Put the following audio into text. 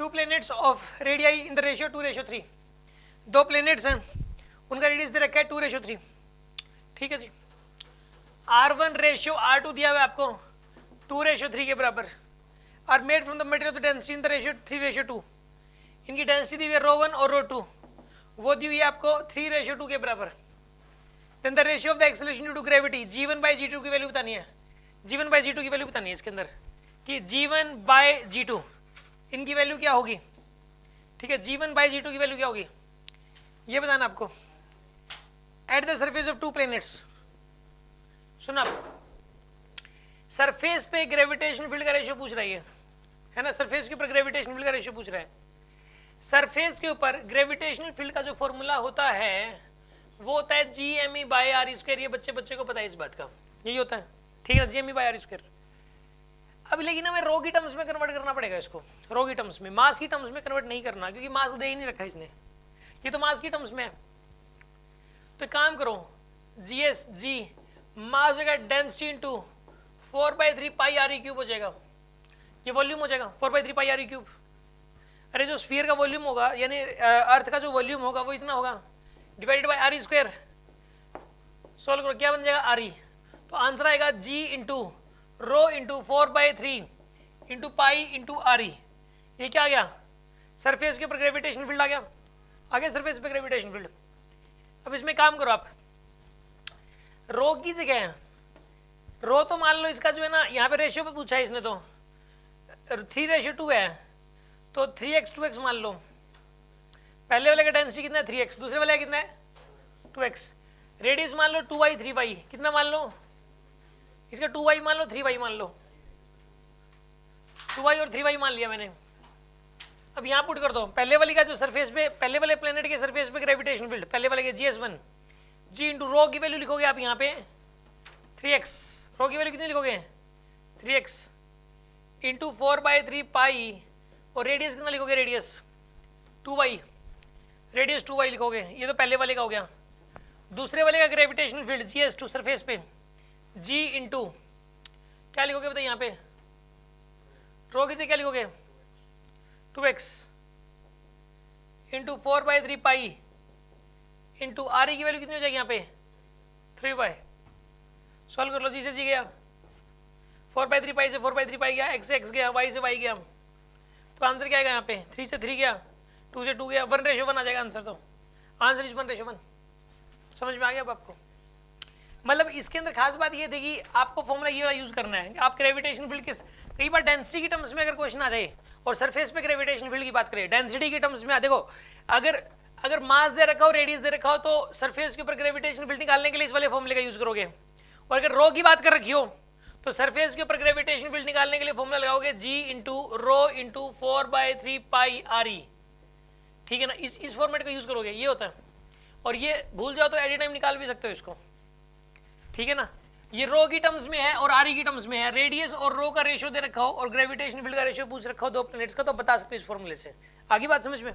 To planets of radii in the ratio 2:3। दो planets हैं, उनका रेडियस दे रखा है 2:3। ठीक है जी। R1 रेशियो R2 दिया हुआ है आपको 2:3 के बराबर। Are made from the material of the density in the ratio 3:2। इनकी डेंसिटी दी हुई है ρ1 और ρ2, वो दी हुई है आपको 3:2 के बराबर। Then the ratio of the acceleration due to gravity G1/G2 की वैल्यू बतानी है। G1/G2 की वैल्यू बतानी है इसके अंदर कि G1/G2 इनकी वैल्यू क्या होगी। ठीक है, G1/G2 की वैल्यू क्या होगी ये बताना आपको। At the surface of two planets, सुना सरफेस पे ग्रेविटेशनल फील्ड का रेशियो पूछ रही है ना। सरफेस के ऊपर ग्रेविटेशनल फील्ड का रेशियो पूछ रहा है। सरफेस के ऊपर ग्रेविटेशनल फील्ड का जो फॉर्मूला होता है वो होता है Gme/r²। ये बच्चे को पता है इस बात का, यही होता है। ठीक है ना, Gme/r²। अब लेकिन हमें रो की टर्म्स में कन्वर्ट करना पड़ेगा इसको। रो की टर्म्स में, मास की टर्म्स में कन्वर्ट नहीं करना, क्योंकि मास दे ही नहीं रखा इसने, ये तो मास की टर्म्स में है। तो काम करो, G मास हो जाएगा डेंसिटी इंटू 4/3 पाई r³ हो जाएगा। ये वॉल्यूम हो जाएगा 4/3 पाई r³। अरे जो स्फीयर का वॉल्यूम होगा यानी अर्थ का जो वॉल्यूम होगा वो इतना होगा डिवाइडेड बाई r²। सोल्व करो, क्या बन जाएगा r। तो आंसर आएगा G into rho into 4/3 into pi into r। ये क्या आ गया, सरफेस के ऊपर ग्रेविटेशन फील्ड आ गया सरफेस पे ग्रेविटेशन फील्ड। अब इसमें काम करो आप, रो की जगह रो तो मान लो इसका जो है ना, यहाँ पे रेशियो पे पूछा है इसने, तो 3:2 है, तो 3x 2x मान लो। पहले वाले का डेंसिटी कितना है 3x, दूसरे वाले का कितना है 2x। रेडियस मान लो 2y 3y, कितना मान लो इसका 2y मान लो 3y मान लो, 2y और 3y मान लिया मैंने। अब यहाँ पुट कर दो पहले वाली का जो सरफेस पे, पहले वाले प्लेनेट के सरफेस पे ग्रेविटेशन फील्ड, पहले वाले के GS1, G इंटू रो की वैल्यू लिखोगे आप यहाँ पे 3x। रो की वैल्यू कितनी लिखोगे 3x इंटू 4/3 पाई, और रेडियस कितना लिखोगे, रेडियस 2y, रेडियस 2y लिखोगे। ये तो पहले वाले का हो गया। दूसरे वाले का ग्रेविटेशनल फील्ड GS2 सरफेस पे G इंटू क्या लिखोगे बताइए यहाँ पे, रो की से क्या लिखोगे 2x into 4/3 pi into r की वैल्यू कितनी हो जाएगी यहाँ पे 3y। सॉल्व कर लो, जी से जी गया, 4/3 पाई से 4/3 पाई गया, x से x गया, y से y गया। तो आंसर क्या आएगा यहाँ पे 3 से 3 गया, 2 से 2 गया, 1:1 आ जाएगा आंसर। तो आंसर इज 1:1। समझ में आ गया अब आपको। मतलब इसके अंदर खास बात ये थी कि आपको फॉर्मूला ये वाला यूज करना है। आप ग्रेविटेशन फील्ड किस, कई बार डेंसिटी की टर्म्स में अगर क्वेश्चन आ जाए और सरफेस पे ग्रेविटेशन फील्ड की बात करें, डेंसिटी की टर्म्स में देखो, अगर मास दे रखा हो, रेडियस दे रखा हो, तो सरफेस के ऊपर ग्रेविटेशन फील्ड निकालने के लिए इस वाले फॉर्मूले का यूज करोगे। और अगर रो की बात कर रखी हो तो सरफेस के ऊपर ग्रेविटेशन फील्ड निकालने के लिए फॉर्मूला लगाओगे G इंटू रो इंटू 4/3 पाई r। ठीक है ना, इस फॉर्मेट का यूज करोगे, ये होता है। और ये भूल जाओ तो एनी टाइम निकाल भी सकते हो इसको। ठीक है ना, ये रो की टर्म्स में है और r की टर्म्स में है। रेडियस और रो का रेशियो दे रखा हो और ग्रेविटेशन फील्ड का रेशियो पूछ रखा हो दो प्लैनेट्स का, तो बता सकते हो इस फॉर्मूले से। आगे बात समझ में।